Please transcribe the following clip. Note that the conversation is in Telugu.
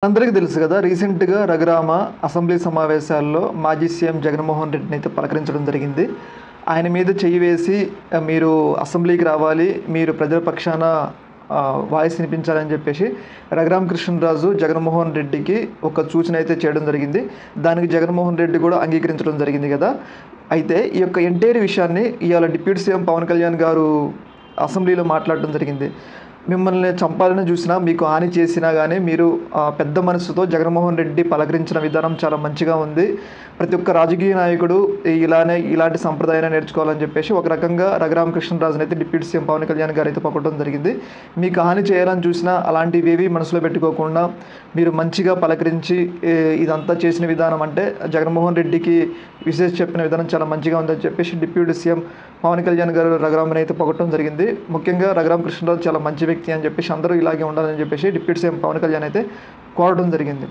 అందరికీ తెలుసు కదా! రీసెంట్‌గా రఘురామ అసెంబ్లీ సమావేశాల్లో మాజీ సీఎం జగన్మోహన్ రెడ్డిని అయితే పలకరించడం జరిగింది. ఆయన మీద చెయ్యి వేసి మీరు అసెంబ్లీకి రావాలి, మీరు ప్రజల పక్షాన వాయిస్ వినిపించాలని చెప్పేసి రఘురామకృష్ణరాజు జగన్మోహన్ రెడ్డికి ఒక సూచన అయితే చేయడం జరిగింది. దానికి జగన్మోహన్ రెడ్డి కూడా అంగీకరించడం జరిగింది కదా! అయితే ఈ యొక్క ఎంటైర్ విషయాన్ని ఇవాళ డిప్యూటీ సీఎం పవన్ కళ్యాణ్ గారు అసెంబ్లీలో మాట్లాడడం జరిగింది. మిమ్మల్ని చంపాలని చూసినా, మీకు హాని చేసినా గానీ మీరు పెద్ద మనసుతో జగన్మోహన్ రెడ్డి పలకరించిన విధానం చాలా మంచిగా ఉంది. ప్రతి ఒక్క రాజకీయ నాయకుడు ఇలాంటి సంప్రదాయాన్ని నేర్చుకోవాలని చెప్పేసి ఒక రకంగా రఘురామకృష్ణరాజునైతే డిప్యూటీ సీఎం పవన్ కళ్యాణ్ గారైతే పొగడడం జరిగింది. మీకు హాని చేయాలని చూసినా అలాంటివేవి మనసులో పెట్టుకోకుండా మీరు మంచిగా పలకరించి ఇదంతా చేసిన విధానం అంటే జగన్మోహన్ రెడ్డికి విశేష చెప్పిన విధానం చాలా మంచిగా ఉందని చెప్పేసి డిప్యూటీ సీఎం పవన్ కళ్యాణ్ గారు రఘురామని అయితే పొగడడం జరిగింది. ముఖ్యంగా రఘురామకృష్ణరాజు చాలా మంచి వ్యక్తి అని చెప్పేసి అందరూ ఇలాగే ఉండాలని చెప్పేసి డిప్యూటీ సీఎం పవన్ కళ్యాణ్ అయితే కోరడం జరిగింది.